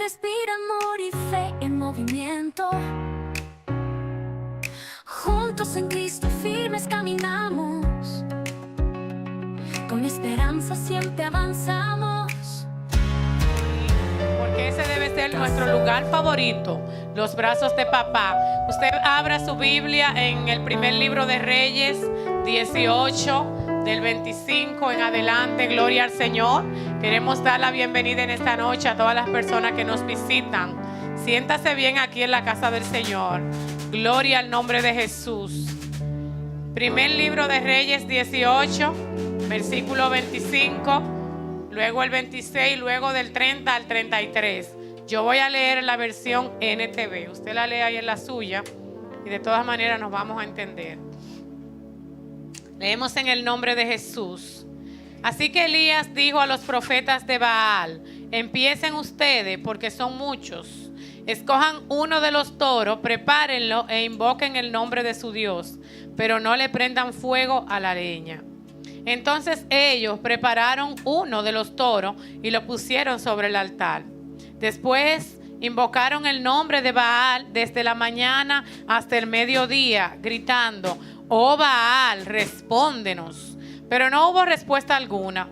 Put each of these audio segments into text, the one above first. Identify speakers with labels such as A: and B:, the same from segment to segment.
A: respira amor y fe en movimiento. Juntos en Cristo firmes caminamos, con esperanza siempre avanzamos.
B: Porque ese debe ser nuestro lugar favorito, los brazos de papá. Usted abra su Biblia en el primer libro de Reyes 18, del 25 en adelante. Gloria al Señor. Queremos dar la bienvenida en esta noche a todas las personas que nos visitan. Siéntase bien aquí en la casa del Señor. Gloria al nombre de Jesús. Primer libro de Reyes 18, versículo 25, luego el 26, luego del 30 al 33. Yo voy a leer la versión NTV. Usted la lee ahí en la suya y de todas maneras nos vamos a entender. Leemos en el nombre de Jesús. Así que Elías dijo a los profetas de Baal: empiecen ustedes porque son muchos. Escojan uno de los toros, prepárenlo e invoquen el nombre de su Dios, pero no le prendan fuego a la leña. Entonces ellos prepararon uno de los toros y lo pusieron sobre el altar. Después invocaron el nombre de Baal desde la mañana hasta el mediodía, gritando: oh Baal, respóndenos. Pero no hubo respuesta alguna.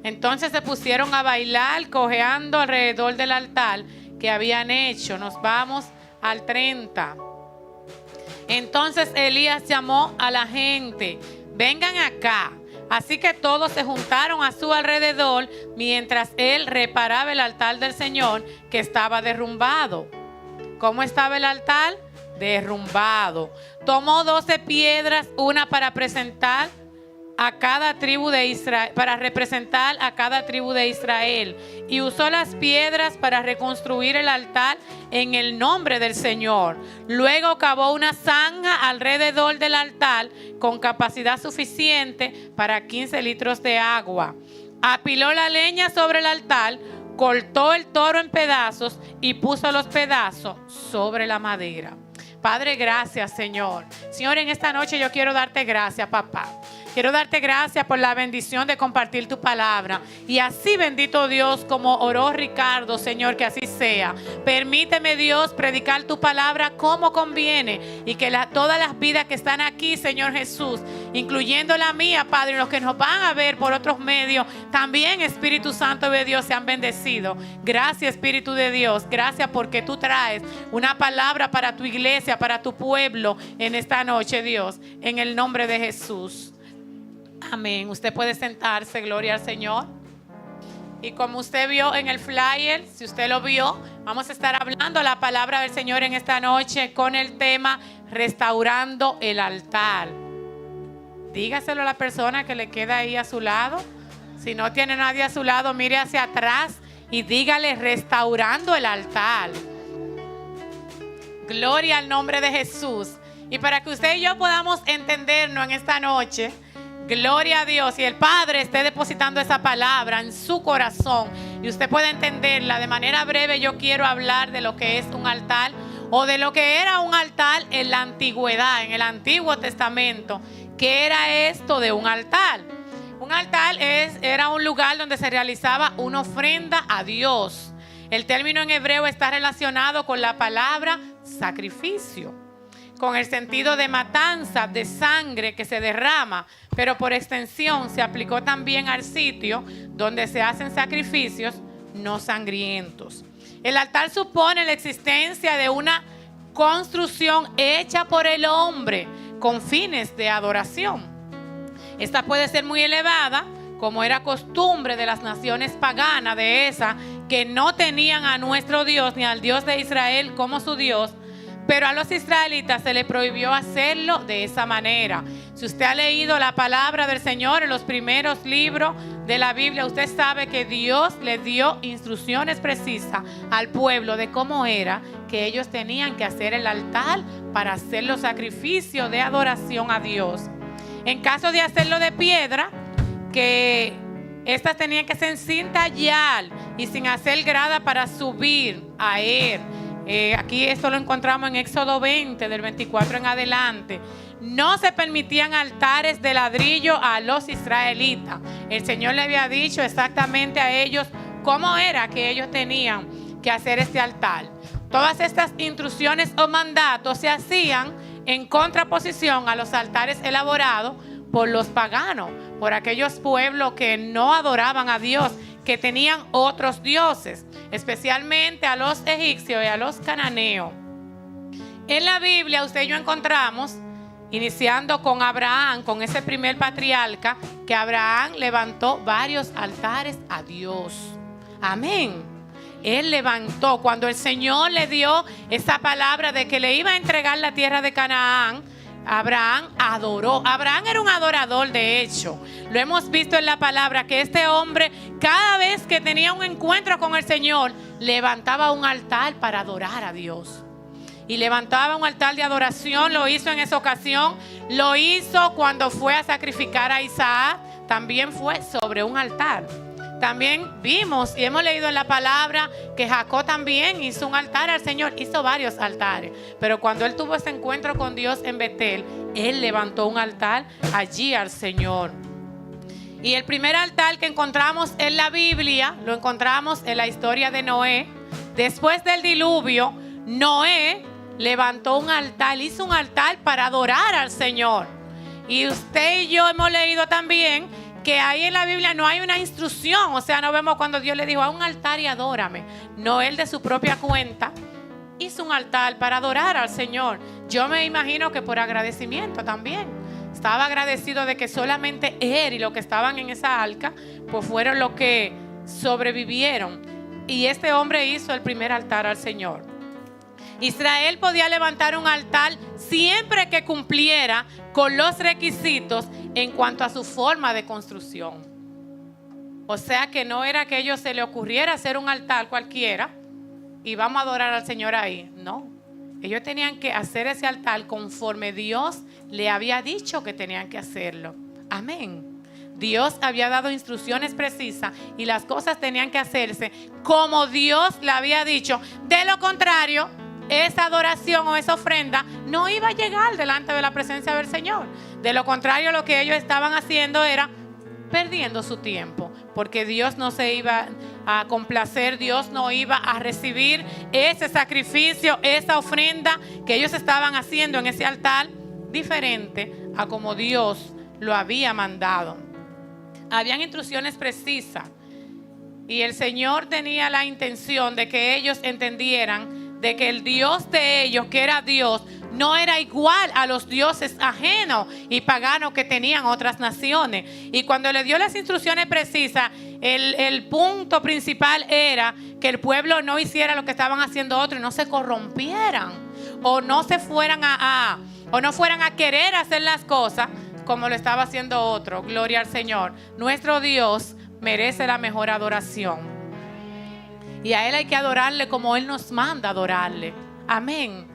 B: Entonces se pusieron a bailar, cojeando alrededor del altar que habían hecho. Nos vamos al 30. Entonces Elías llamó a la gente: vengan acá. Así que todos se juntaron a su alrededor mientras él reparaba el altar del Señor, que estaba derrumbado. ¿Cómo estaba el altar? Derrumbado. Tomó 12 piedras, una para presentar a cada tribu de Israel, para representar a cada tribu de Israel, y usó las piedras para reconstruir el altar en el nombre del Señor. Luego cavó una zanja alrededor del altar con capacidad suficiente para 15 litros de agua. Apiló la leña sobre el altar, cortó el toro en pedazos y puso los pedazos sobre la madera. Padre, gracias, Señor. Señor, en esta noche yo quiero darte gracias, papá. Quiero darte gracias por la bendición de compartir tu palabra. Y así, bendito Dios, como oró Ricardo, Señor, que así sea. Permíteme, Dios, predicar tu palabra como conviene. Y que todas las vidas que están aquí, Señor Jesús, incluyendo la mía, Padre, y los que nos van a ver por otros medios, también, Espíritu Santo de Dios, sean bendecidos. Gracias, Espíritu de Dios. Gracias porque tú traes una palabra para tu iglesia, para tu pueblo en esta noche, Dios. En el nombre de Jesús. Amén. Usted puede sentarse, gloria al Señor. Y como usted vio en el flyer, si usted lo vio, vamos a estar hablando la palabra del Señor en esta noche con el tema restaurando el altar. Dígaselo a la persona que le queda ahí a su lado. Si no tiene nadie a su lado, mire hacia atrás y dígale: restaurando el altar. Gloria al nombre de Jesús. Y para que usted y yo podamos entendernos en esta noche, gloria a Dios, y el Padre esté depositando esa palabra en su corazón y usted puede entenderla de manera breve, yo quiero hablar de lo que es un altar, o de lo que era un altar en la antigüedad, en el Antiguo Testamento. ¿Qué era esto de un altar? Un altar era un lugar donde se realizaba una ofrenda a Dios. El término en hebreo está relacionado con la palabra sacrificio, con el sentido de matanza, de sangre que se derrama, pero por extensión se aplicó también al sitio donde se hacen sacrificios no sangrientos. El altar supone la existencia de una construcción hecha por el hombre con fines de adoración. Esta puede ser muy elevada, como era costumbre de las naciones paganas, de esas que no tenían a nuestro Dios ni al Dios de Israel como su Dios. Pero a los israelitas se les prohibió hacerlo de esa manera. Si usted ha leído la palabra del Señor en los primeros libros de la Biblia, usted sabe que Dios le dio instrucciones precisas al pueblo de cómo era que ellos tenían que hacer el altar para hacer los sacrificios de adoración a Dios. En caso de hacerlo de piedra, que estas tenían que ser sin tallar y sin hacer grada para subir a él. Aquí esto lo encontramos en Éxodo 20, del 24 en adelante. No se permitían altares de ladrillo a los israelitas. El Señor le había dicho exactamente a ellos cómo era que ellos tenían que hacer este altar. Todas estas instrucciones o mandatos se hacían en contraposición a los altares elaborados por los paganos, por aquellos pueblos que no adoraban a Dios, que tenían otros dioses, especialmente a los egipcios y a los cananeos. En la Biblia usted y yo encontramos, iniciando con Abraham, con ese primer patriarca, que Abraham levantó varios altares a Dios. Amén. Él levantó, cuando el Señor le dio esa palabra de que le iba a entregar la tierra de Canaán, Abraham adoró. Abraham era un adorador, de hecho. Lo hemos visto en la palabra, que este hombre, cada vez que tenía un encuentro con el Señor, levantaba un altar para adorar a Dios. Y levantaba un altar de adoración. Lo hizo en esa ocasión. Lo hizo cuando fue a sacrificar a Isaac. También fue sobre un altar. También vimos y hemos leído en la palabra que Jacob también hizo un altar al Señor. Hizo varios altares. Pero cuando él tuvo ese encuentro con Dios en Betel, él levantó un altar allí al Señor. Y el primer altar que encontramos en la Biblia, lo encontramos en la historia de Noé. Después del diluvio, Noé levantó un altar, hizo un altar para adorar al Señor. Y usted y yo hemos leído también que ahí en la Biblia no hay una instrucción. O sea, no vemos cuando Dios le dijo a un altar y adórame. No, él de su propia cuenta hizo un altar para adorar al Señor. Yo me imagino que por agradecimiento también. Estaba agradecido de que solamente él y los que estaban en esa arca pues fueron los que sobrevivieron. Y este hombre hizo el primer altar al Señor. Israel podía levantar un altar siempre que cumpliera con los requisitos en cuanto a su forma de construcción. O sea que no era que a ellos se le ocurriera hacer un altar cualquiera y vamos a adorar al Señor ahí. No, ellos tenían que hacer ese altar conforme Dios le había dicho que tenían que hacerlo. Amén. Dios había dado instrucciones precisas y las cosas tenían que hacerse como Dios le había dicho. De lo contrario, esa adoración o esa ofrenda no iba a llegar delante de la presencia del Señor. De lo contrario, lo que ellos estaban haciendo era perdiendo su tiempo, porque Dios no se iba a complacer, Dios no iba a recibir ese sacrificio, esa ofrenda que ellos estaban haciendo en ese altar, diferente a como Dios lo había mandado. Habían instrucciones precisas y el Señor tenía la intención de que ellos entendieran de que el Dios de ellos, que era Dios, no era igual a los dioses ajenos y paganos que tenían otras naciones. Y cuando le dio las instrucciones precisas, el punto principal era que el pueblo no hiciera lo que estaban haciendo otros y no se corrompieran o no se fueran o no fueran a querer hacer las cosas como lo estaba haciendo otro. Gloria al Señor. Nuestro Dios merece la mejor adoración. Y a Él hay que adorarle como Él nos manda adorarle. Amén.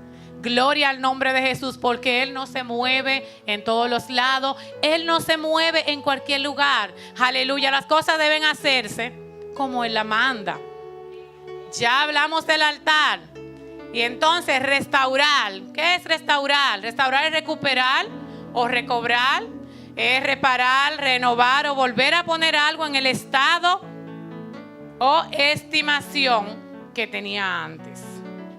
B: Gloria al nombre de Jesús, porque Él no se mueve en todos los lados. Él no se mueve en cualquier lugar. Aleluya. Las cosas deben hacerse como Él la manda. Ya hablamos del altar. Y entonces restaurar. ¿Qué es restaurar? Restaurar es recuperar o recobrar. Es reparar, renovar o volver a poner algo en el estado o estimación que tenía antes.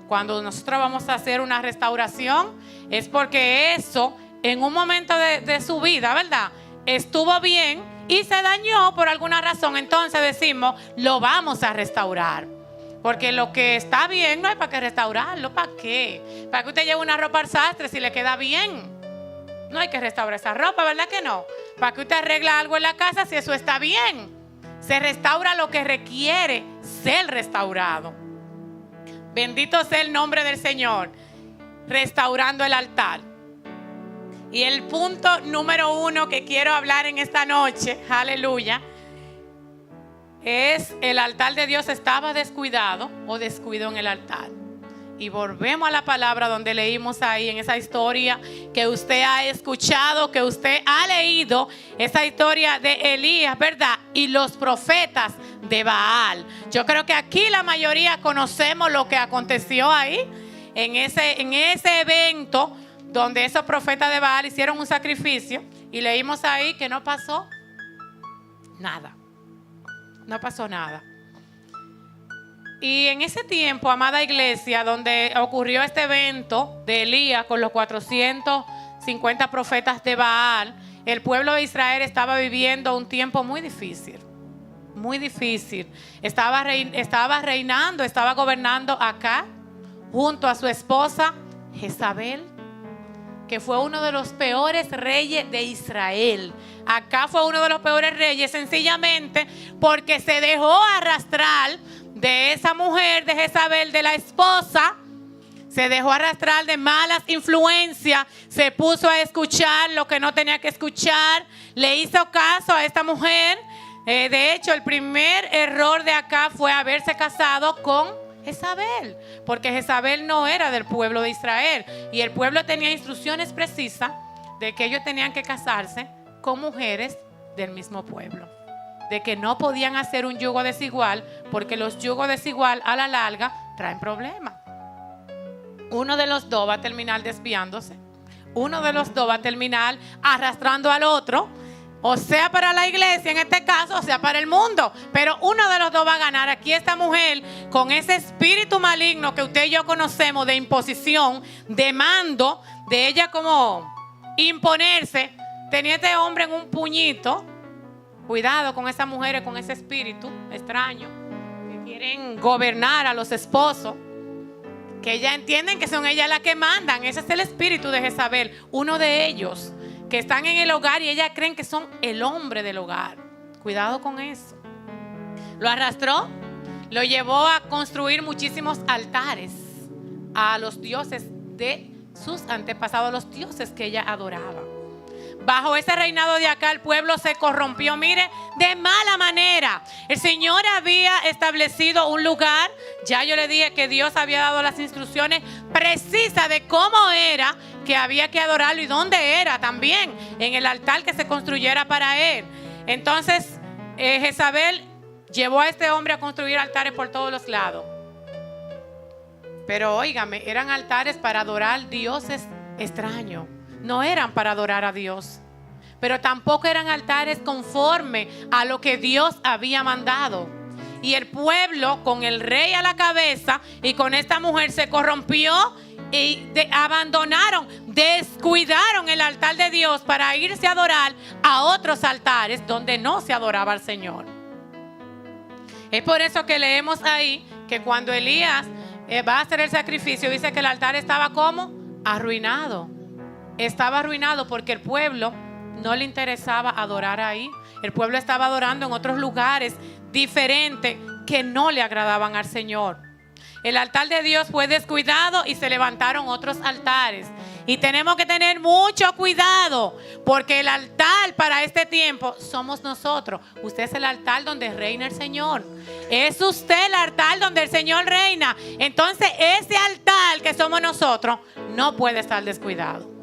B: Cuando nosotros vamos a hacer una restauración es porque eso en un momento de su vida, ¿verdad?, estuvo bien y se dañó por alguna razón. Entonces decimos, lo vamos a restaurar. Porque lo que está bien no hay para qué restaurarlo. ¿Para qué? ¿Para que usted lleve una ropa al sastre si le queda bien? No hay que restaurar esa ropa, ¿verdad que no? ¿Para que usted arregla algo en la casa si eso está bien? Se restaura lo que requiere ser restaurado. Bendito sea el nombre del Señor. Restaurando el altar. Y el punto número 1 que quiero hablar en esta noche, aleluya, es el altar de Dios estaba descuidado o descuidó en el altar. Y volvemos a la palabra donde leímos ahí en esa historia que usted ha escuchado, que usted ha leído, esa historia de Elías, ¿verdad? Y los profetas de Baal. Yo creo que aquí la mayoría conocemos lo que aconteció ahí, en ese evento donde esos profetas de Baal hicieron un sacrificio y leímos ahí que no pasó nada. No pasó nada. Y en ese tiempo, amada iglesia, donde ocurrió este evento de Elías con los 450 profetas de Baal, el pueblo de Israel estaba viviendo un tiempo muy difícil. Muy difícil. Estaba reinando, estaba gobernando Acab junto a su esposa Jezabel, que fue uno de los peores reyes de Israel. Acab fue uno de los peores reyes sencillamente porque se dejó arrastrar de esa mujer, de Jezabel, de la esposa. Se dejó arrastrar de malas influencias, se puso a escuchar lo que no tenía que escuchar, le hizo caso a esta mujer. De hecho, el primer error de Acab fue haberse casado con Jezabel, porque Jezabel no era del pueblo de Israel y el pueblo tenía instrucciones precisas de que ellos tenían que casarse con mujeres del mismo pueblo, de que no podían hacer un yugo desigual, porque los yugos desigual a la larga traen problemas. Uno de los dos va a terminar desviándose, uno de los dos va a terminar arrastrando al otro, o sea para la iglesia en este caso, o sea para el mundo, pero uno de los dos va a ganar. Aquí esta mujer con ese espíritu maligno que usted y yo conocemos de imposición, de mando, de ella como imponerse, tenía este hombre en un puñito. Cuidado con esas mujeres con ese espíritu extraño que quieren gobernar a los esposos, que ellas entienden que son ellas las que mandan. Ese es el espíritu de Jezabel, uno de ellos, que están en el hogar y ellas creen que son el hombre del hogar. Cuidado con eso. Lo arrastró, lo llevó a construir muchísimos altares a los dioses de sus antepasados, los dioses que ella adoraba. Bajo ese reinado de acá el pueblo se corrompió, mire, de mala manera. El Señor había establecido un lugar. Ya yo le dije que Dios había dado las instrucciones precisas de cómo era que había que adorarlo y dónde era también, en el altar que se construyera para él. Entonces Jezabel llevó a este hombre a construir altares por todos los lados. Pero óigame, eran altares para adorar dioses extraños. No eran para adorar a Dios, pero tampoco eran altares conforme a lo que Dios había mandado. Y el pueblo, con el rey a la cabeza y con esta mujer, se corrompió y abandonaron, descuidaron el altar de Dios para irse a adorar a otros altares donde no se adoraba al Señor. Es por eso que leemos ahí que cuando Elías va a hacer el sacrificio, dice que el altar estaba como arruinado. Estaba arruinado porque el pueblo no le interesaba adorar ahí. El pueblo estaba adorando en otros lugares diferentes que no le agradaban al Señor. El altar de Dios fue descuidado y se levantaron otros altares. Y tenemos que tener mucho cuidado, porque el altar para este tiempo somos nosotros. Usted es el altar donde reina el Señor. Es usted el altar donde el Señor reina. Entonces ese altar que somos nosotros no puede estar descuidado.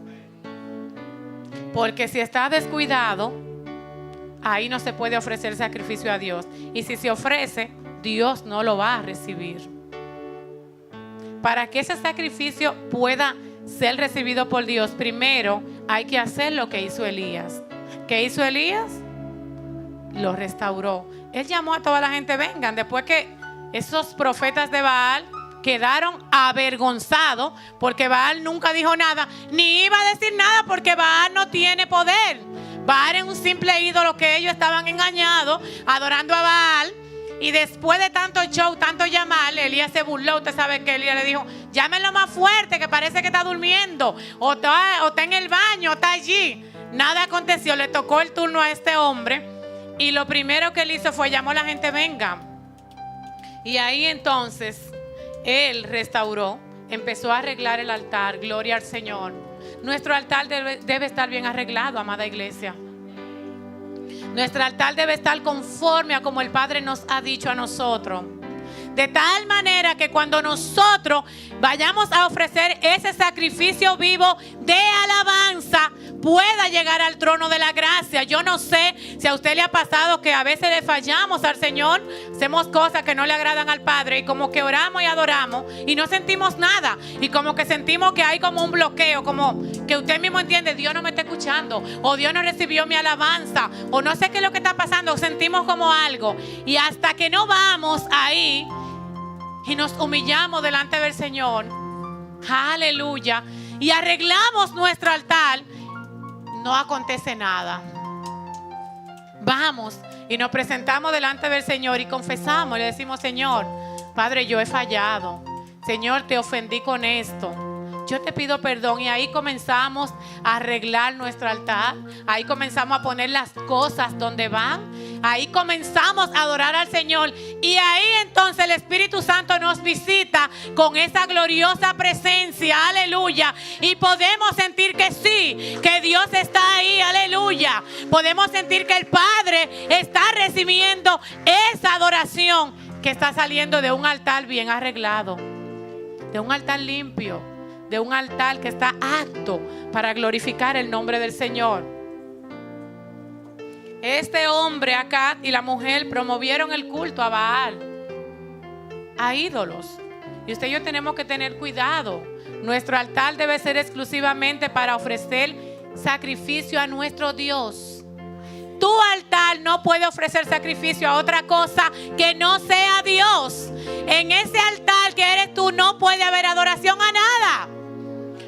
B: Porque si está descuidado, ahí no se puede ofrecer sacrificio a Dios. Y si se ofrece, Dios no lo va a recibir. Para que ese sacrificio pueda ser recibido por Dios, primero hay que hacer lo que hizo Elías. ¿Qué hizo Elías? Lo restauró. Él llamó a toda la gente, vengan. Después que esos profetas de Baal quedaron avergonzados, porque Baal nunca dijo nada, ni iba a decir nada, porque Baal no tiene poder. Baal es un simple ídolo que ellos estaban engañados, adorando a Baal. Y después de tanto show, tanto llamar, Elías se burló. Usted sabe que Elías le dijo, llámenlo más fuerte, que parece que está durmiendo, o está en el baño, o está allí. Nada aconteció, le tocó el turno a este hombre. Y lo primero que él hizo fue llamó a la gente, venga. Y ahí entonces él restauró, empezó a arreglar el altar. Gloria al Señor. Nuestro altar debe estar bien arreglado, amada iglesia. Nuestro altar debe estar conforme a como el Padre nos ha dicho a nosotros. De tal manera que cuando nosotros vayamos a ofrecer ese sacrificio vivo de alabanza, pueda llegar al trono de la gracia. Yo no sé si a usted le ha pasado que a veces le fallamos al Señor, hacemos cosas que no le agradan al Padre y como que oramos y adoramos y no sentimos nada, y como que sentimos que hay como un bloqueo, como que usted mismo entiende, Dios no me está escuchando, o Dios no recibió mi alabanza, o no sé qué es lo que está pasando, sentimos como algo. Y hasta que no vamos ahí y nos humillamos delante del Señor, aleluya, y arreglamos nuestro altar, no acontece nada. Vamos y nos presentamos delante del Señor y confesamos, le decimos: Señor, Padre, yo he fallado. Señor, te ofendí con esto. Yo te pido perdón. Y ahí comenzamos a arreglar nuestro altar. Ahí comenzamos a poner las cosas donde van. Ahí comenzamos a adorar al Señor. Y ahí entonces el Espíritu Santo nos visita con esa gloriosa presencia. Aleluya. Y podemos sentir que sí, que Dios está ahí. Aleluya. Podemos sentir que el Padre está recibiendo esa adoración que está saliendo de un altar bien arreglado, de un altar limpio, de un altar que está apto para glorificar el nombre del Señor. Este hombre acá y la mujer promovieron el culto a Baal, a ídolos. Y usted y yo tenemos que tener cuidado. Nuestro altar debe ser exclusivamente para ofrecer sacrificio a nuestro Dios. Tu altar no puede ofrecer sacrificio a otra cosa que no sea Dios. En ese altar que eres tú no puede haber adoración a nada,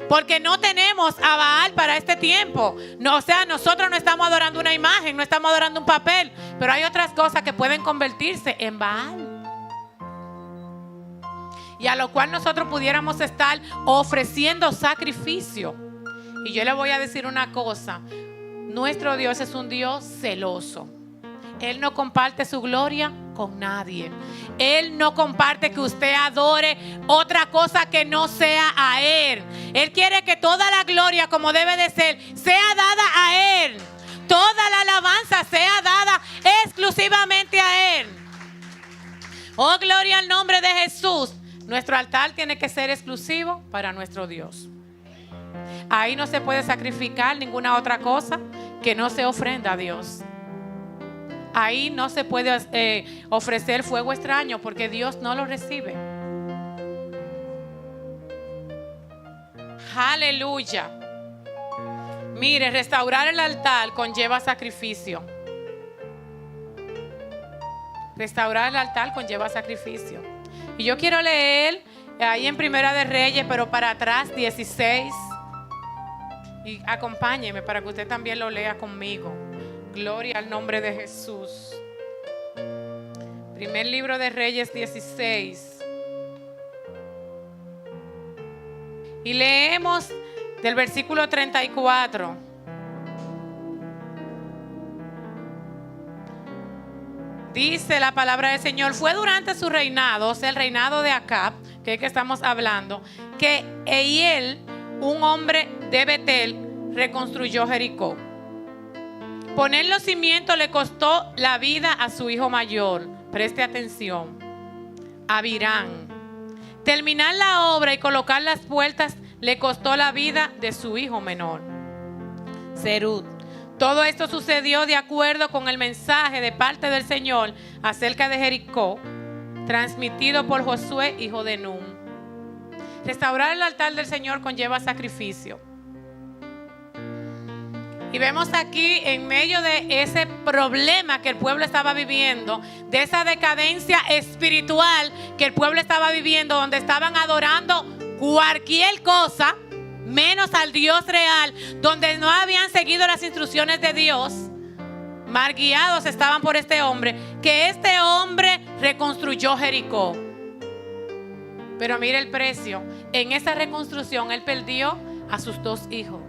B: porque no tenemos a Baal para este tiempo. No, o sea, nosotros no estamos adorando una imagen, no estamos adorando un papel, pero hay otras cosas que pueden convertirse en Baal, y a lo cual nosotros pudiéramos estar ofreciendo sacrificio. Y yo le voy a decir una cosa: nuestro Dios es un Dios celoso. Él no comparte su gloria con nadie. Él no comparte que usted adore otra cosa que no sea a Él. Él quiere que toda la gloria, como debe de ser, sea dada a Él. Toda la alabanza sea dada exclusivamente a Él. Oh, gloria al nombre de Jesús. Nuestro altar tiene que ser exclusivo para nuestro Dios. Ahí no se puede sacrificar ninguna otra cosa que no se ofrenda a Dios. Ahí no se puede ofrecer fuego extraño, porque Dios no lo recibe. Aleluya. Mire, restaurar el altar conlleva sacrificio. Restaurar el altar conlleva sacrificio. Y yo quiero leer ahí en Primera de Reyes, pero para atrás, 16. Y acompáñeme para que usted también lo lea conmigo. Gloria al nombre de Jesús. Primer libro de Reyes 16. Y leemos del versículo 34. Dice la palabra del Señor: fue durante su reinado, o sea, el reinado de Acab, que es que estamos hablando, que Eiel, un hombre de Betel, reconstruyó Jericó. Poner los cimientos le costó la vida a su hijo mayor. Preste atención. Abirán. Terminar la obra y colocar las puertas le costó la vida de su hijo menor, Serug. Todo esto sucedió de acuerdo con el mensaje de parte del Señor acerca de Jericó, transmitido por Josué, hijo de Nun. Restaurar el altar del Señor conlleva sacrificio. Y vemos aquí, en medio de ese problema que el pueblo estaba viviendo, de esa decadencia espiritual que el pueblo estaba viviendo, donde estaban adorando cualquier cosa menos al Dios real, donde no habían seguido las instrucciones de Dios, mal guiados estaban por este hombre, que este hombre reconstruyó Jericó. Pero mire el precio. En esa reconstrucción él perdió a sus dos hijos.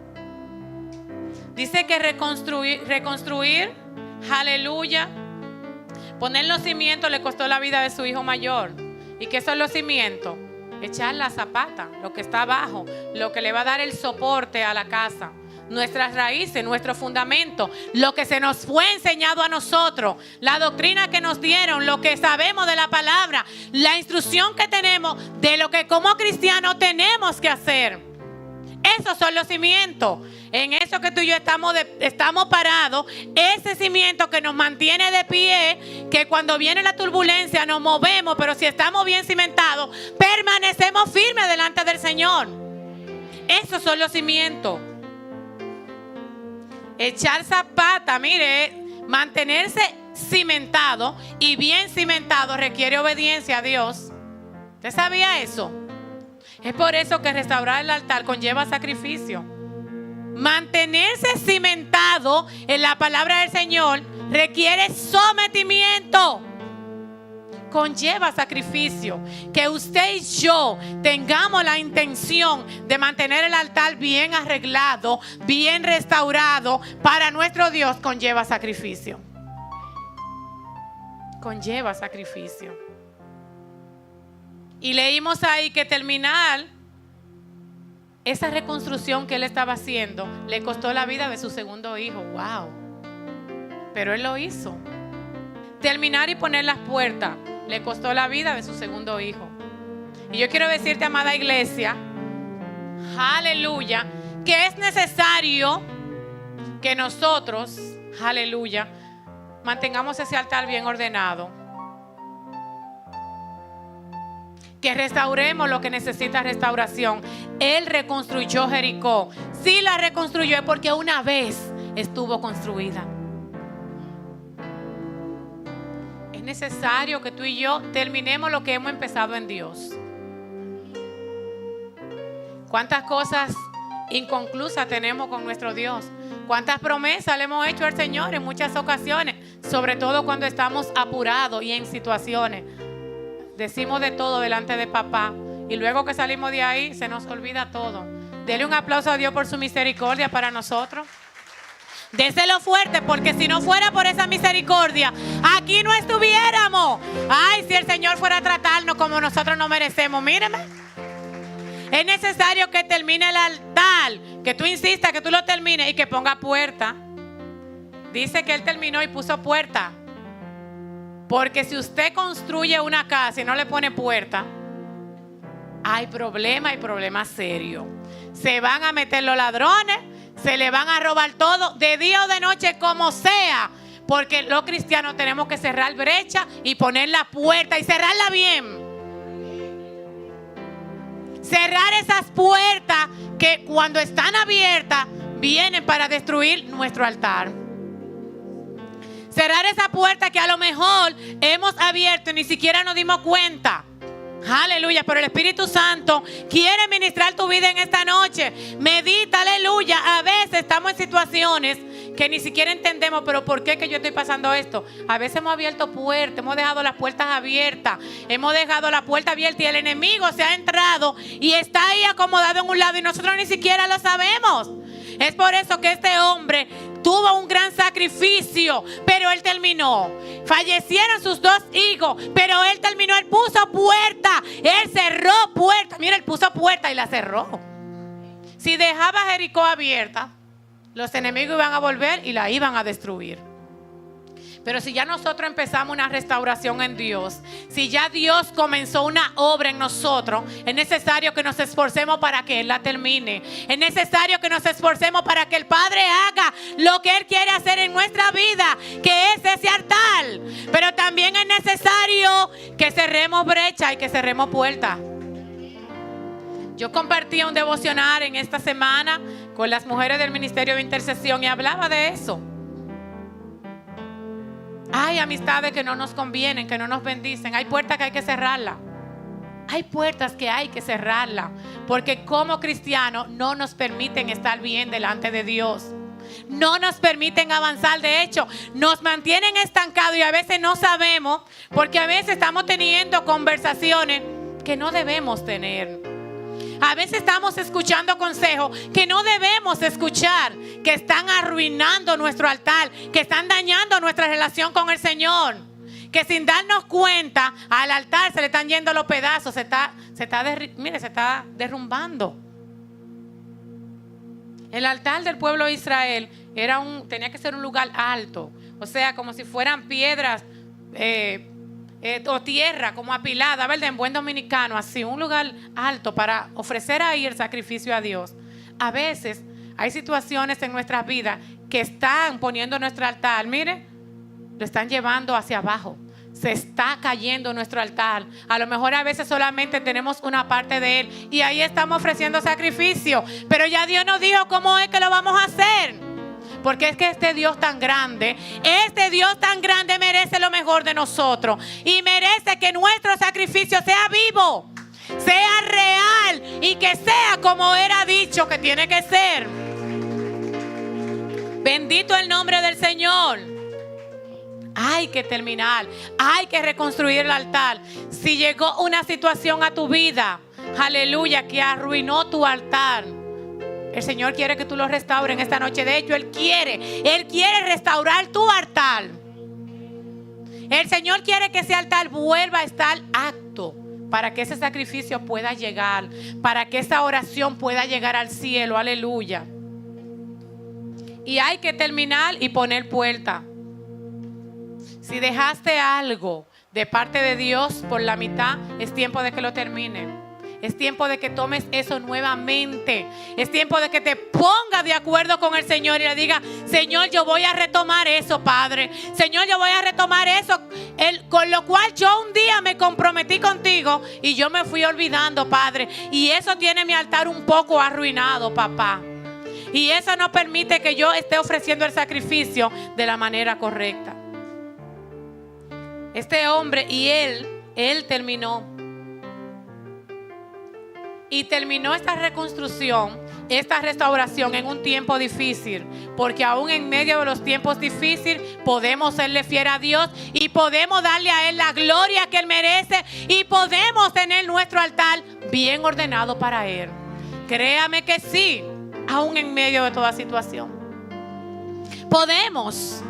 B: Dice que reconstruir, aleluya, poner los cimientos le costó la vida de su hijo mayor. ¿Y qué son los cimientos? Echar la zapata, lo que está abajo, lo que le va a dar el soporte a la casa. Nuestras raíces, nuestro fundamento, lo que se nos fue enseñado a nosotros, la doctrina que nos dieron, lo que sabemos de la palabra, la instrucción que tenemos de lo que como cristianos tenemos que hacer. Esos son los cimientos. En eso que tú y yo estamos parados, ese cimiento que nos mantiene de pie, que cuando viene la turbulencia nos movemos, pero si estamos bien cimentados, permanecemos firmes delante del Señor. Esos son los cimientos. Echar zapata, mire, mantenerse cimentado y bien cimentado requiere obediencia a Dios. ¿Usted sabía eso? Es por eso que restaurar el altar conlleva sacrificio. Mantenerse cimentado en la palabra del Señor requiere sometimiento. Conlleva sacrificio. Que usted y yo tengamos la intención de mantener el altar bien arreglado, bien restaurado para nuestro Dios, conlleva sacrificio. Conlleva sacrificio. Y leímos ahí que terminar esa reconstrucción que él estaba haciendo le costó la vida de su segundo hijo. ¡Wow! Pero él lo hizo. Terminar y poner las puertas le costó la vida de su segundo hijo. Y yo quiero decirte, amada iglesia, aleluya, que es necesario que nosotros, aleluya, mantengamos ese altar bien ordenado. Que restauremos lo que necesita restauración. Él reconstruyó Jericó. Sí la reconstruyó porque una vez estuvo construida. Es necesario que tú y yo terminemos lo que hemos empezado en Dios. ¿Cuántas cosas inconclusas tenemos con nuestro Dios? ¿Cuántas promesas le hemos hecho al Señor en muchas ocasiones? Sobre todo cuando estamos apurados y en situaciones. Decimos de todo delante de papá y luego que salimos de ahí se nos olvida todo. Dele un aplauso a Dios por su misericordia para nosotros. Déselo fuerte, porque si no fuera por esa misericordia, aquí no estuviéramos. Ay, si el Señor fuera a tratarnos como nosotros no merecemos. Míreme. Es necesario que termine el altar, que tú insistas que tú lo termines y que ponga puerta. Dice que él terminó y puso puerta. Porque si usted construye una casa y no le pone puerta, hay problema serio. Se van a meter los ladrones, se le van a robar todo, de día o de noche, como sea. Porque los cristianos tenemos que cerrar brecha y poner la puerta y cerrarla bien. Cerrar esas puertas que cuando están abiertas vienen para destruir nuestro altar. Cerrar esa puerta que a lo mejor hemos abierto y ni siquiera nos dimos cuenta. Aleluya, pero el Espíritu Santo quiere ministrar tu vida en esta noche. Medita, aleluya. A veces estamos en situaciones que ni siquiera entendemos, pero ¿por qué que yo estoy pasando esto? A veces hemos abierto puertas, hemos dejado las puertas abiertas, hemos dejado la puerta abierta y el enemigo se ha entrado y está ahí acomodado en un lado y nosotros ni siquiera lo sabemos. Es por eso que este hombre tuvo un gran sacrificio, pero él terminó. Fallecieron sus dos hijos, pero él terminó. Él puso puerta, él cerró puerta. Mira, él puso puerta y la cerró. Si dejaba Jericó abierta, los enemigos iban a volver y la iban a destruir. Pero si ya nosotros empezamos una restauración en Dios, si ya Dios comenzó una obra en nosotros, es necesario que nos esforcemos para que Él la termine. Es necesario que nos esforcemos para que el Padre haga lo que Él quiere hacer en nuestra vida, que es ese altar. Pero también es necesario que cerremos brecha y que cerremos puertas. Yo compartí un devocional en esta semana con las mujeres del Ministerio de Intercesión y hablaba de eso. Hay amistades que no nos convienen, que no nos bendicen. Hay puertas que hay que cerrarlas. Hay puertas que hay que cerrarlas. Porque como cristianos no nos permiten estar bien delante de Dios. No nos permiten avanzar. De hecho, nos mantienen estancados y a veces no sabemos. Porque a veces estamos teniendo conversaciones que no debemos tener. A veces estamos escuchando consejos que no debemos escuchar, que están arruinando nuestro altar, que están dañando nuestra relación con el Señor, que sin darnos cuenta al altar se le están yendo los pedazos, se está derrumbando. El altar del pueblo de Israel tenía que ser un lugar alto, o sea, como si fueran piedras o tierra como apilada, ¿verdad? En buen dominicano, así, un lugar alto para ofrecer ahí el sacrificio a Dios. A veces hay situaciones en nuestras vidas que están poniendo nuestro altar, mire, lo están llevando hacia abajo. Se está cayendo nuestro altar. A lo mejor a veces solamente tenemos una parte de él y ahí estamos ofreciendo sacrificio, pero ya Dios nos dijo cómo es que lo vamos a hacer. Porque es que este Dios tan grande merece lo mejor de nosotros y merece que nuestro sacrificio sea vivo. sea real y que sea como era dicho que tiene que ser. Bendito el nombre del Señor. Hay que terminar, hay que reconstruir el altar. Si llegó una situación a tu vida, aleluya, que arruinó tu altar, el Señor quiere que tú lo restaures en esta noche. De hecho, Él quiere restaurar tu altar. El Señor quiere que ese altar vuelva a estar apto para que ese sacrificio pueda llegar, para que esa oración pueda llegar al cielo, aleluya. Y hay que terminar y poner puerta. Si dejaste algo de parte de Dios por la mitad, es tiempo de que lo termine. Es tiempo de que tomes eso nuevamente. Es tiempo de que te pongas de acuerdo con el Señor y le diga: Señor, yo voy a retomar eso, Padre. Señor, yo voy a retomar eso con lo cual yo un día me comprometí contigo y yo me fui olvidando, Padre. Y eso tiene mi altar un poco arruinado, papá. Y eso no permite que yo esté ofreciendo el sacrificio de la manera correcta. Este hombre y él terminó. Y terminó esta reconstrucción, esta restauración en un tiempo difícil. Porque aún en medio de los tiempos difíciles podemos serle fiel a Dios y podemos darle a Él la gloria que Él merece y podemos tener nuestro altar bien ordenado para Él. Créame que sí, aún en medio de toda situación. Podemos.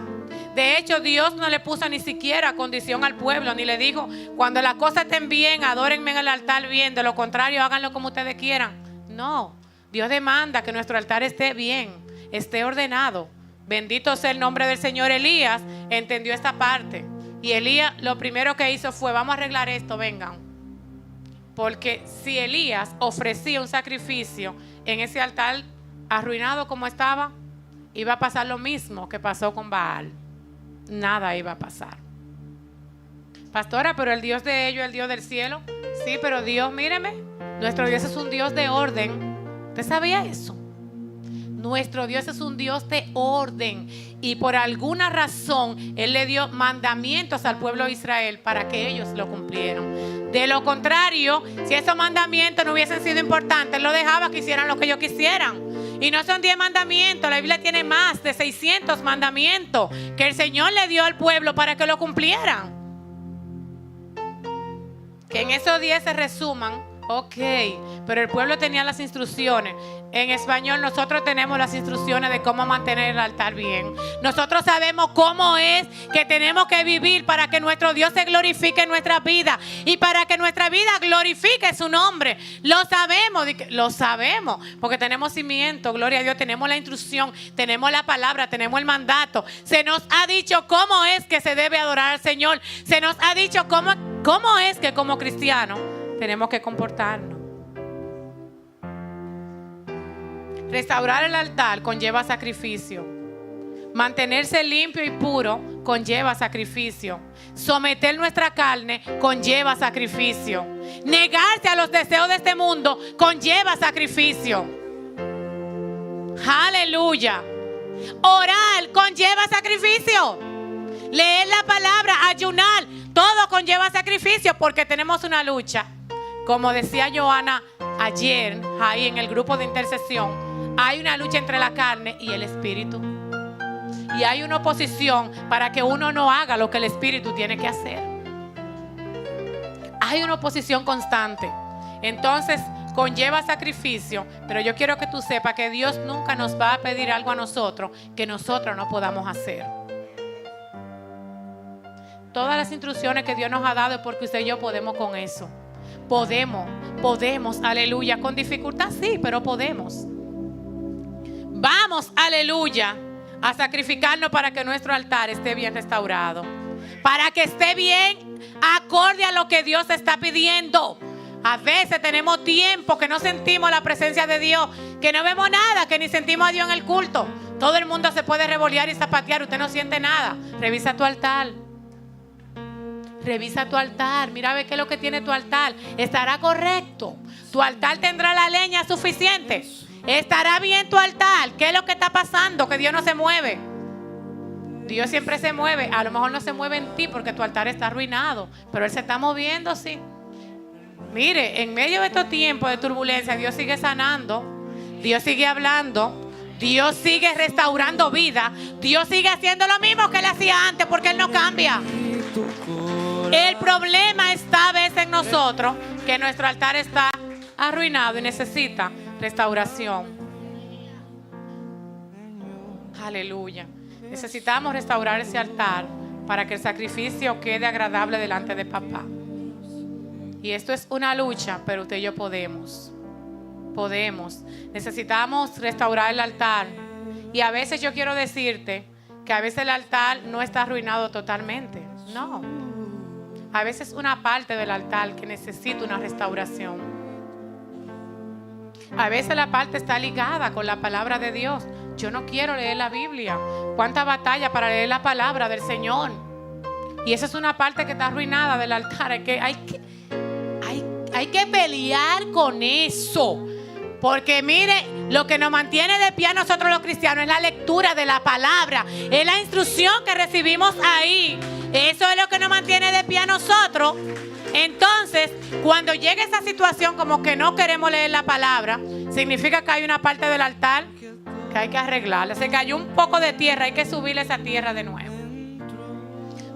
B: De hecho, Dios no le puso ni siquiera condición al pueblo, ni le dijo: cuando las cosas estén bien, adórenme en el altar bien, de lo contrario, háganlo como ustedes quieran. No, Dios demanda que nuestro altar esté bien, esté ordenado. Bendito sea el nombre del Señor. Elías entendió esta parte. Y Elías lo primero que hizo fue: vamos a arreglar esto, vengan. Porque si Elías ofrecía un sacrificio en ese altar arruinado como estaba, iba a pasar lo mismo que pasó con Baal. Nada iba a pasar. Pastora, pero el Dios de ellos es el Dios del cielo. Sí, pero Dios, míreme, nuestro Dios es un Dios de orden. ¿Usted sabía eso? Nuestro Dios es un Dios de orden. Y por alguna razón Él le dio mandamientos al pueblo de Israel para que ellos lo cumplieran. De lo contrario, si esos mandamientos no hubiesen sido importantes, Él lo dejaba que hicieran lo que ellos quisieran. Y no son 10 mandamientos, la Biblia tiene más de 600 mandamientos que el Señor le dio al pueblo para que lo cumplieran. Que en esos 10 se resuman, ok, pero el pueblo tenía las instrucciones. En español nosotros tenemos las instrucciones de cómo mantener el altar bien. Nosotros sabemos cómo es que tenemos que vivir para que nuestro Dios se glorifique en nuestra vida y para que nuestra vida glorifique su nombre. Lo sabemos porque tenemos cimiento, gloria a Dios, tenemos la instrucción, tenemos la palabra, tenemos el mandato. Se nos ha dicho cómo es que se debe adorar al Señor. Se nos ha dicho cómo es que como cristianos tenemos que comportarnos. Restaurar el altar conlleva sacrificio. Mantenerse limpio y puro conlleva sacrificio. Someter nuestra carne conlleva sacrificio. Negarse a los deseos de este mundo conlleva sacrificio. Aleluya. Orar conlleva sacrificio. Leer la palabra, ayunar, todo conlleva sacrificio porque tenemos una lucha. Como decía Joana ayer, ahí en el grupo de intercesión, hay una lucha entre la carne y el espíritu. Y hay una oposición para que uno no haga lo que el espíritu tiene que hacer. Hay una oposición constante. Entonces, conlleva sacrificio. Pero yo quiero que tú sepas que Dios nunca nos va a pedir algo a nosotros que nosotros no podamos hacer. Todas las instrucciones que Dios nos ha dado es porque usted y yo podemos con eso. Podemos, aleluya. Con dificultad sí, pero podemos. Vamos, aleluya, a sacrificarnos para que nuestro altar esté bien restaurado. Para que esté bien acorde a lo que Dios está pidiendo. A veces tenemos tiempo que no sentimos la presencia de Dios, que no vemos nada, que ni sentimos a Dios en el culto. Todo el mundo se puede revolear y zapatear, usted no siente nada. Revisa tu altar. Revisa tu altar, mira a ver qué es lo que tiene tu altar. ¿Estará correcto? ¿Tu altar tendrá la leña suficiente? ¿Estará bien tu altar? ¿Qué es lo que está pasando? Que Dios no se mueve. Dios siempre se mueve. A lo mejor no se mueve en ti porque tu altar está arruinado, pero Él se está moviendo, sí. Mire, en medio de estos tiempos de turbulencia, Dios sigue sanando, Dios sigue hablando, Dios sigue restaurando vida, Dios sigue haciendo lo mismo que Él hacía antes, porque Él no cambia. El problema está a veces en nosotros, que nuestro altar está arruinado y necesita restauración. Aleluya. Necesitamos restaurar ese altar para que el sacrificio quede agradable delante de papá. Y esto es una lucha, pero usted y yo podemos. Necesitamos restaurar el altar. Y a veces yo quiero decirte que a veces el altar no está arruinado totalmente. No. A veces una parte del altar que necesita una restauración. A veces la parte está ligada con la palabra de Dios. Yo no quiero leer la Biblia. ¿Cuánta batalla para leer la palabra del Señor? Y esa es una parte que está arruinada del altar. Hay que pelear con eso. Porque mire, lo que nos mantiene de pie a nosotros los cristianos es la lectura de la palabra. Es la instrucción que recibimos ahí. Eso es lo que nos mantiene de pie a nosotros. Entonces, cuando llega esa situación como que no queremos leer la palabra, significa que hay una parte del altar que hay que arreglarla. Se cayó un poco de tierra, hay que subirle esa tierra de nuevo.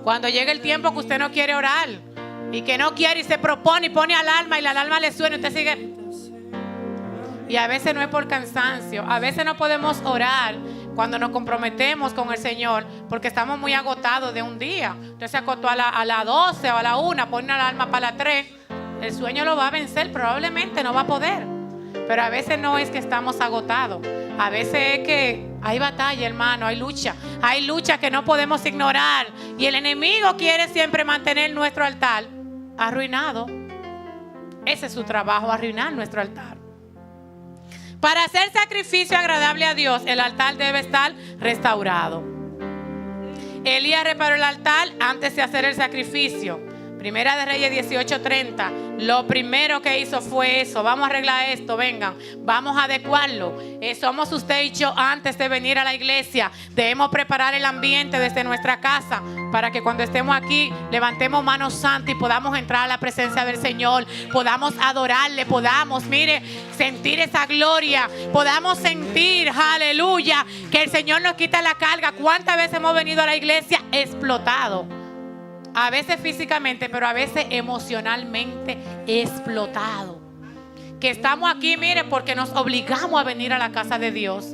B: Cuando llega el tiempo que usted no quiere orar y que no quiere y se propone y pone alarma y la alarma le suena y usted sigue. Y a veces no es por cansancio, a veces no podemos orar cuando nos comprometemos con el Señor porque estamos muy agotados de un día. Usted se acostó a las 12 o a la 1, pone una alarma para las 3. El sueño lo va a vencer, probablemente no va a poder. Pero a veces no es que estamos agotados. A veces es que hay batalla, hermano, hay lucha. Hay lucha que no podemos ignorar. Y el enemigo quiere siempre mantener nuestro altar arruinado. Ese es su trabajo, arruinar nuestro altar. Para hacer sacrificio agradable a Dios, el altar debe estar restaurado. Elías reparó el altar antes de hacer el sacrificio. Primera de Reyes 18:30. Lo primero que hizo fue eso. Vamos a arreglar esto, vengan. Vamos a adecuarlo. Somos usted y yo antes de venir a la iglesia. Debemos preparar el ambiente desde nuestra casa para que cuando estemos aquí levantemos manos santas y podamos entrar a la presencia del Señor. Podamos adorarle, podamos, mire, sentir esa gloria. Podamos sentir, aleluya, que el Señor nos quita la carga. ¿Cuántas veces hemos venido a la iglesia explotado? A veces físicamente, pero a veces emocionalmente explotado. Que estamos aquí, mire, porque nos obligamos a venir a la casa de Dios.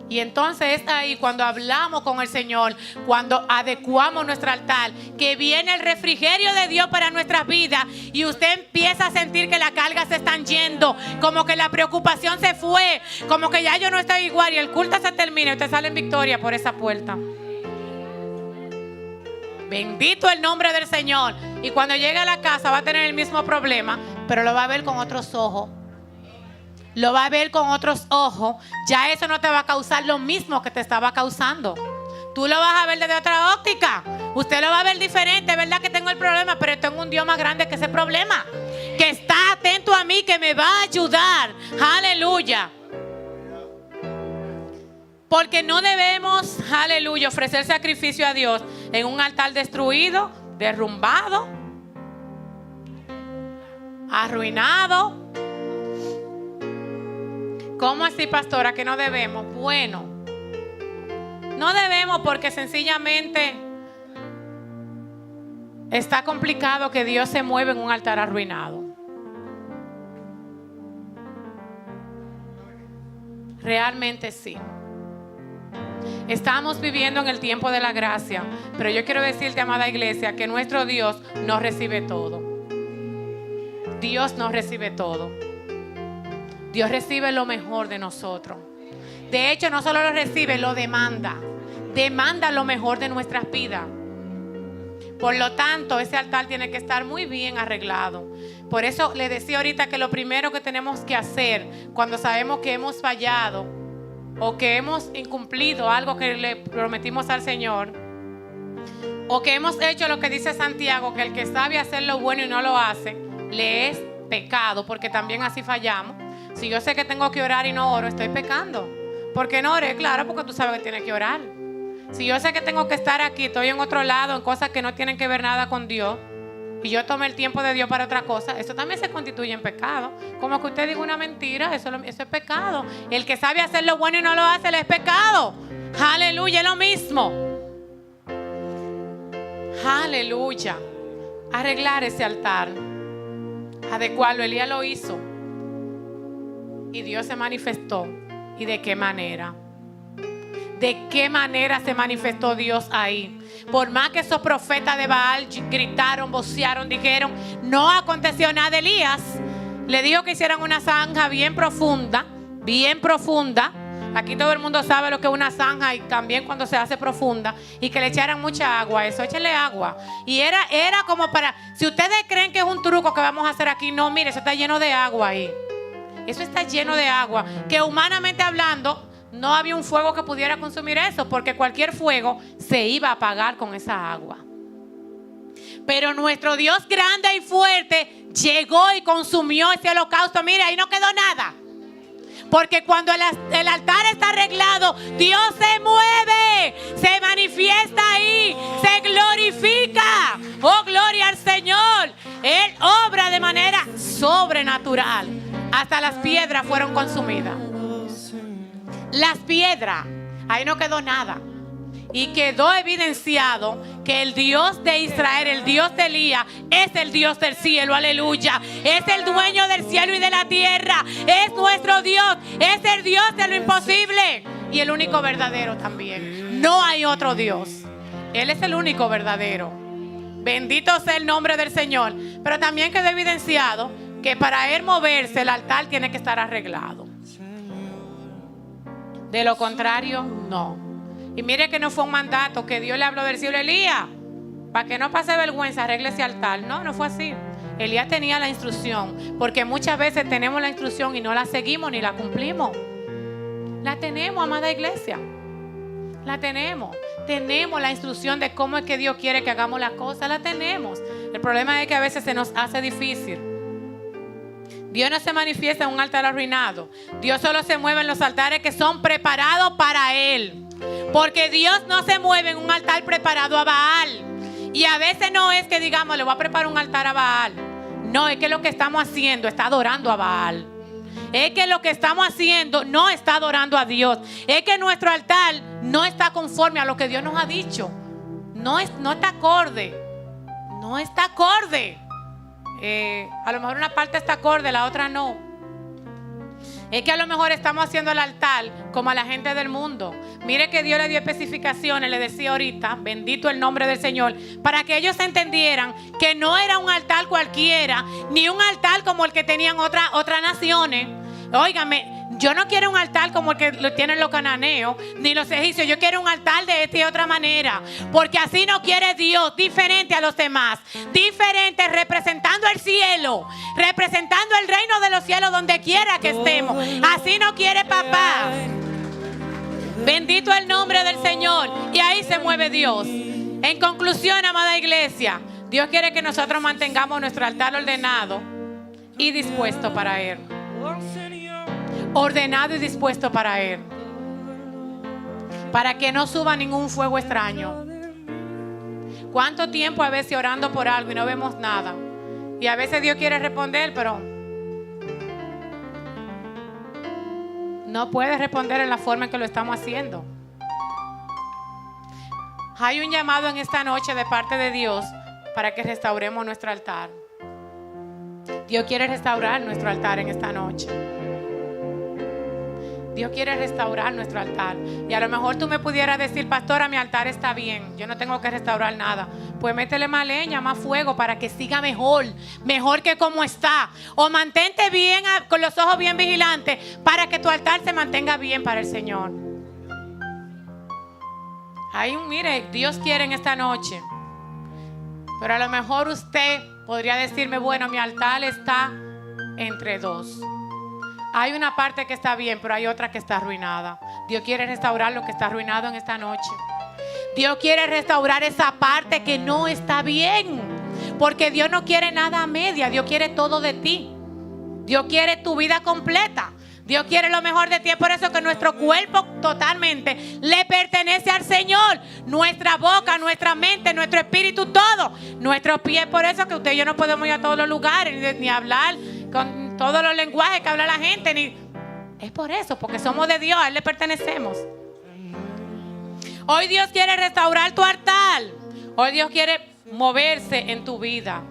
B: Y entonces es ahí cuando hablamos con el Señor, cuando adecuamos nuestro altar, que viene el refrigerio de Dios para nuestras vidas. Y usted empieza a sentir que las cargas se están yendo, como que la preocupación se fue, como que ya yo no estoy igual y el culto se termina y usted sale en victoria por esa puerta. Bendito el nombre del Señor. Y cuando llegue a la casa va a tener el mismo problema, pero lo va a ver con otros ojos. Lo va a ver con otros ojos. Ya eso no te va a causar lo mismo que te estaba causando. Tú lo vas a ver desde otra óptica. Usted lo va a ver diferente. Es verdad que tengo el problema, pero tengo un Dios más grande que ese problema, que está atento a mí, que me va a ayudar. Aleluya. Porque no debemos, aleluya, ofrecer sacrificio a Dios en un altar destruido, derrumbado, arruinado. ¿Cómo así, pastora, que no debemos? Bueno, no debemos porque sencillamente está complicado que Dios se mueva en un altar arruinado. Realmente sí. Estamos viviendo en el tiempo de la gracia, pero yo quiero decirte, amada iglesia, que nuestro Dios no recibe todo. Dios no recibe todo. Dios recibe lo mejor de nosotros. De hecho, no solo lo recibe, lo demanda. Demanda lo mejor de nuestras vidas. Por lo tanto, ese altar tiene que estar muy bien arreglado. Por eso le decía ahorita que lo primero que tenemos que hacer cuando sabemos que hemos fallado o que hemos incumplido algo que le prometimos al Señor, o que hemos hecho lo que dice Santiago, que el que sabe hacer lo bueno y no lo hace, le es pecado, porque también así fallamos. Si yo sé que tengo que orar y no oro, estoy pecando. ¿Por qué no oré? Claro, porque tú sabes que tienes que orar. Si yo sé que tengo que estar aquí, estoy en otro lado, en cosas que no tienen que ver nada con Dios, y yo tomé el tiempo de Dios para otra cosa, eso también se constituye en pecado. Como que usted diga una mentira, eso es pecado. El que sabe hacer lo bueno y no lo hace, le es pecado. Aleluya, es lo mismo. Aleluya. Arreglar ese altar, adecuarlo. Elías lo hizo y Dios se manifestó. ¿Y de qué manera? ¿De qué manera se manifestó Dios ahí? Por más que esos profetas de Baal gritaron, vocearon, dijeron, no aconteció nada. Elías le dijo que hicieran una zanja bien profunda, bien profunda. Aquí todo el mundo sabe lo que es una zanja, y también cuando se hace profunda, y que le echaran mucha agua a eso. Échenle agua. Y era como para, si ustedes creen que es un truco que vamos a hacer aquí, no, mire, eso está lleno de agua ahí. Eso está lleno de agua, que humanamente hablando no había un fuego que pudiera consumir eso, porque cualquier fuego se iba a apagar con esa agua. Pero nuestro Dios grande y fuerte llegó y consumió ese holocausto. Mire, ahí no quedó nada. Porque cuando el altar está arreglado, Dios se mueve, se manifiesta ahí, se glorifica. Oh, gloria al Señor. Él obra de manera sobrenatural. Hasta las piedras fueron consumidas. Las piedras, ahí no quedó nada. Y quedó evidenciado que el Dios de Israel, el Dios de Elías, es el Dios del cielo, aleluya. Es el dueño del cielo y de la tierra. Es nuestro Dios, es el Dios de lo imposible. Y el único verdadero también. No hay otro Dios. Él es el único verdadero. Bendito sea el nombre del Señor. Pero también quedó evidenciado que para él moverse, el altar tiene que estar arreglado. De lo contrario, no. Y mire que no fue un mandato que Dios le habló del cielo. Elías, para que no pase vergüenza, arregle ese altar. No, no fue así. Elías tenía la instrucción, porque muchas veces tenemos la instrucción y no la seguimos ni la cumplimos. La tenemos, amada iglesia. La tenemos. Tenemos la instrucción de cómo es que Dios quiere que hagamos las cosas. La tenemos. El problema es que a veces se nos hace difícil. Dios no se manifiesta en un altar arruinado. Dios solo se mueve en los altares que son preparados para Él. Porque Dios no se mueve en un altar preparado a Baal. Y a veces no es que digamos, le voy a preparar un altar a Baal. No, es que lo que estamos haciendo está adorando a Baal. Es que lo que estamos haciendo no está adorando a Dios. Es que nuestro altar no está conforme a lo que Dios nos ha dicho. No está acorde. No está acorde. A lo mejor una parte está acorde, la otra no. Es que a lo mejor estamos haciendo el altar como a la gente del mundo. Mire que Dios le dio especificaciones, le decía ahorita, bendito el nombre del Señor, para que ellos entendieran que no era un altar cualquiera, ni un altar como el que tenían otras naciones. Óigame, yo no quiero un altar como el que lo tienen los cananeos ni los egipcios. Yo quiero un altar de esta y otra manera, porque así no quiere Dios, diferente a los demás, diferente, representando el cielo, representando el reino de los cielos donde quiera que estemos. Así no quiere papá. Bendito el nombre del Señor. Y ahí se mueve Dios. En conclusión, amada iglesia, Dios quiere que nosotros mantengamos nuestro altar ordenado y dispuesto para Él. Ordenado y dispuesto para Él, para que no suba ningún fuego extraño. ¿Cuánto tiempo a veces orando por algo y no vemos nada? Y a veces Dios quiere responder, pero no puede responder en la forma en que lo estamos haciendo. Hay un llamado en esta noche de parte de Dios para que restauremos nuestro altar. Dios quiere restaurar nuestro altar en esta noche. Dios quiere restaurar nuestro altar. Y a lo mejor tú me pudieras decir, pastora, mi altar está bien, yo no tengo que restaurar nada. Pues métele más leña, más fuego para que siga mejor que como está. O mantente bien, con los ojos bien vigilantes, para que tu altar se mantenga bien para el Señor. Mire, Dios quiere en esta noche. Pero a lo mejor usted podría decirme, bueno, mi altar está entre dos. Hay una parte que está bien, pero hay otra que está arruinada. Dios quiere restaurar lo que está arruinado en esta noche. Dios quiere restaurar esa parte que no está bien. Porque Dios no quiere nada a media. Dios quiere todo de ti. Dios quiere tu vida completa. Dios quiere lo mejor de ti. Es por eso que nuestro cuerpo totalmente le pertenece al Señor. Nuestra boca, nuestra mente, nuestro espíritu, todo. Nuestros pies. Por eso que usted y yo no podemos ir a todos los lugares ni hablar con todos los lenguajes que habla la gente. Es por eso, porque somos de Dios. A Él le pertenecemos. Hoy Dios quiere restaurar tu altar. Hoy Dios quiere moverse en tu vida.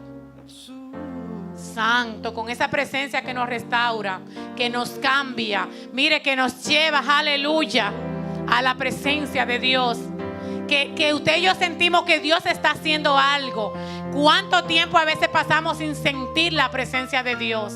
B: Santo, con esa presencia que nos restaura, que nos cambia, mire, que nos lleva, aleluya, a la presencia de Dios. Que usted y yo sentimos que Dios está haciendo algo. ¿Cuánto tiempo a veces pasamos sin sentir la presencia de Dios?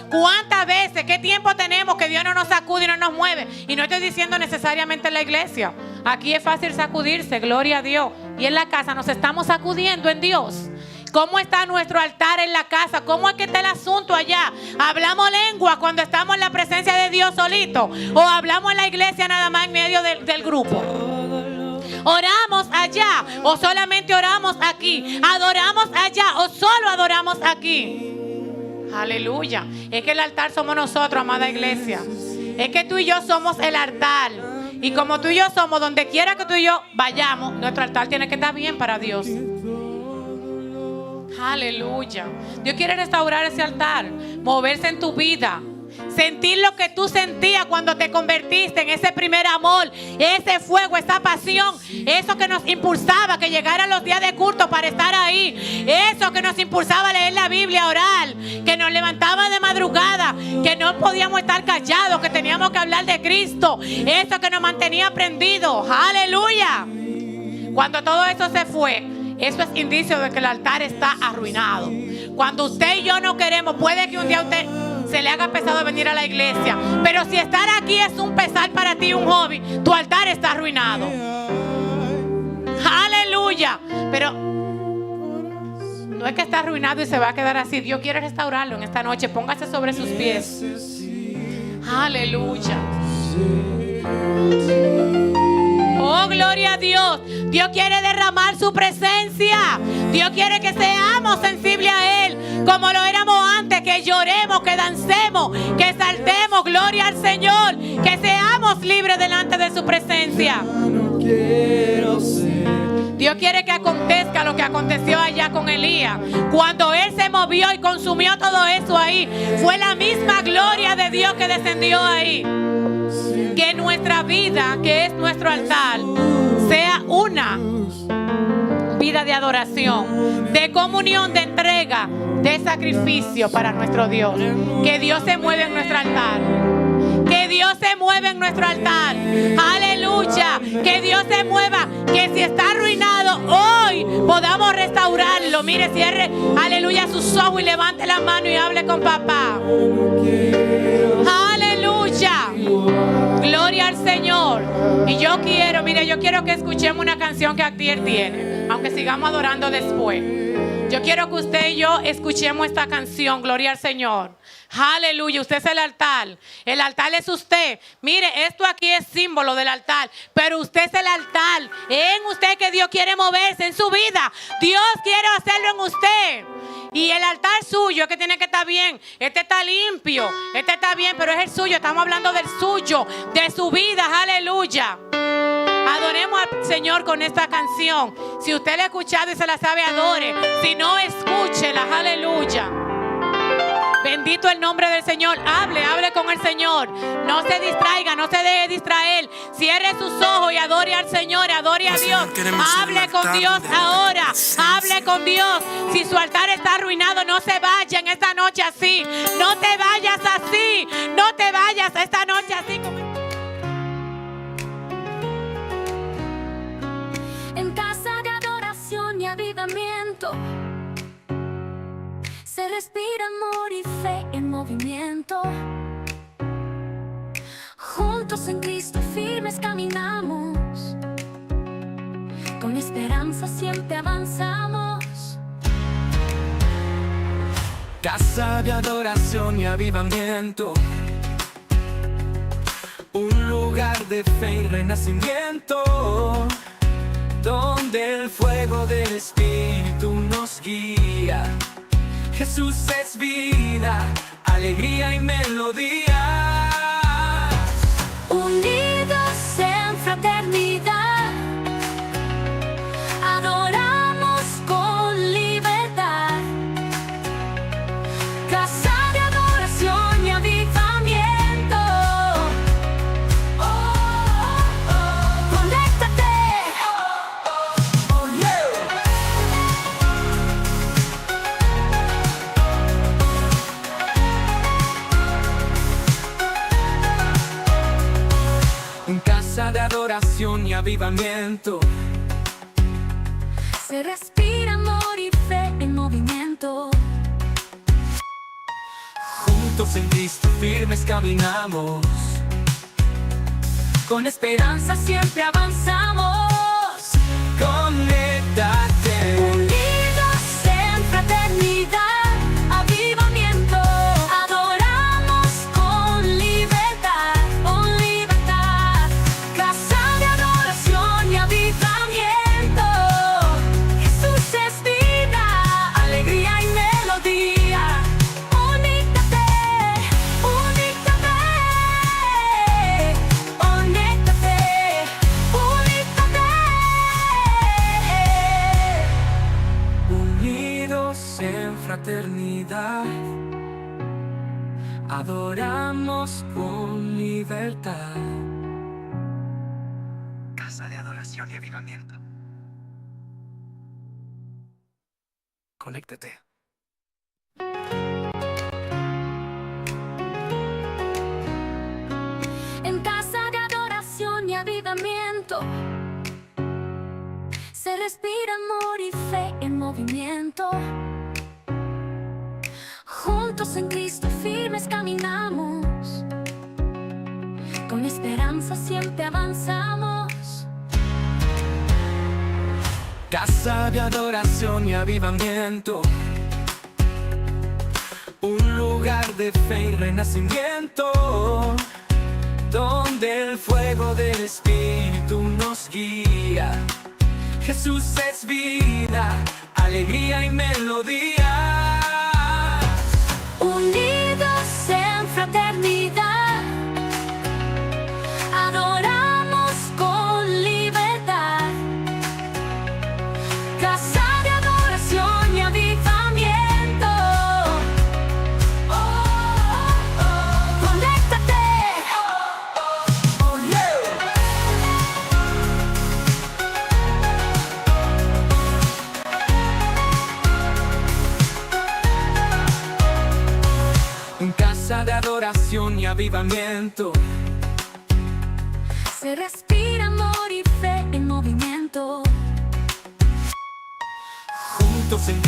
B: ¿Cuántas veces, qué tiempo tenemos que Dios no nos sacude y no nos mueve? Y no estoy diciendo necesariamente en la iglesia. Aquí es fácil sacudirse, gloria a Dios. Y en la casa nos estamos sacudiendo en Dios. ¿Cómo está nuestro altar en la casa? ¿Cómo es que está el asunto allá? ¿Hablamos lengua cuando estamos en la presencia de Dios solito? ¿O hablamos en la iglesia nada más en medio del grupo? ¿Oramos allá o solamente oramos aquí? ¿Adoramos allá o solo adoramos aquí? Aleluya. Es que el altar somos nosotros, amada iglesia. Es que tú y yo somos el altar. Y como tú y yo somos, donde quiera que tú y yo vayamos, nuestro altar tiene que estar bien para Dios. Aleluya. Dios quiere restaurar ese altar, moverse en tu vida, sentir lo que tú sentías cuando te convertiste en ese primer amor, ese fuego, esa pasión, eso que nos impulsaba que llegaran los días de culto para estar ahí, eso que nos impulsaba a leer la Biblia, a orar, que nos levantaba de madrugada, que no podíamos estar callados, que teníamos que hablar de Cristo, eso que nos mantenía prendidos. Aleluya. Cuando todo eso se fue, eso es indicio de que el altar está arruinado. Cuando usted y yo no queremos, puede que un día a usted se le haga pesado venir a la iglesia, pero si estar aquí es un pesar para ti, un hobby, tu altar está arruinado. Aleluya. Pero no es que está arruinado y se va a quedar así. Dios quiere restaurarlo en esta noche. Póngase sobre sus pies. Aleluya. Oh, gloria a Dios. Dios quiere derramar su presencia. Dios quiere que seamos sensibles a Él como lo éramos antes, que lloremos, que dancemos, que saltemos, gloria al Señor, que seamos libres delante de su presencia. Dios quiere que acontezca lo que aconteció allá con Elías. Cuando él se movió y consumió todo eso ahí, fue la misma gloria de Dios que descendió ahí. Que nuestra vida, que es nuestro altar, sea una vida de adoración, de comunión, de entrega, de sacrificio para nuestro Dios. Que Dios se mueva en nuestro altar. Que Dios se mueva en nuestro altar. Aleluya. Que Dios se mueva. Que si está arruinado hoy podamos restaurarlo. Mire, cierre, aleluya, sus ojos y levante la mano y hable con papá. Aleluya. Gloria al Señor. Y yo quiero que escuchemos una canción que Actier tiene, aunque sigamos adorando después. Yo quiero que usted y yo escuchemos esta canción. Gloria al Señor. Aleluya. Usted es el altar. El altar es usted. Mire, esto aquí es símbolo del altar, pero usted es el altar. En usted que Dios quiere moverse en su vida. Dios quiere hacerlo en usted. Y el altar suyo es que tiene que estar bien. Este está limpio, este está bien, pero es el suyo. Estamos hablando del suyo, de su vida. Aleluya. Adoremos al Señor con esta canción. Si usted la ha escuchado y se la sabe, adore. Si no, escúchela. Aleluya. Bendito el nombre del Señor. Hable con el Señor. No se distraiga, no se deje distraer. Cierre sus ojos y adore al Señor, adore a Dios. Hable con Dios ahora. Hable con Dios. Si su altar está arruinado, no se vaya en esta noche así. No te vayas así. No te vayas esta noche así.
A: En casa de adoración y avivamiento se respira amor y fe en movimiento. Juntos en Cristo firmes caminamos. Con esperanza siempre avanzamos.
C: Casa de adoración y avivamiento. Un lugar de fe y renacimiento, donde el fuego del Espíritu nos guía Jesús es vida, alegría y melodía.
A: Unidos en fraternidad, adoramos con libertad. Casa de adoración y avivamiento. Oh, oh, oh. Conéctate. Oh, yeah.
C: Casa de adoración y avivamiento.
A: Se respira amor y fe en movimiento.
C: Juntos en Cristo firmes caminamos.
A: Con esperanza siempre avanzamos.
C: Conéctate.
A: Unidos en fraternidad, avivamiento. Adoramos con libertad, con libertad. Casa de adoración y avivamiento. Jesús es vida, alegría y melodía. Conéctate, conéctate, conéctate, conéctate.
C: Unidos en fraternidad, adoramos con libertad. Casa de adoración y avivamiento. Conéctate.
A: En casa de adoración y avivamiento se respira amor y fe en movimiento. Juntos en Cristo firmes caminamos. Con esperanza siempre avanzamos.
C: Casa de adoración y avivamiento. Un lugar de fe y renacimiento, donde el fuego del Espíritu nos guía. Jesús es vida, alegría y melodía.
A: Unidos en fraternidad, adoramos con libertad. Casa de adoración y avivamiento. Oh, oh, oh. Conéctate.
C: Oh, yeah. Casa de adoración y avivamiento.
A: Se respira amor y fe en movimiento.
C: Juntos en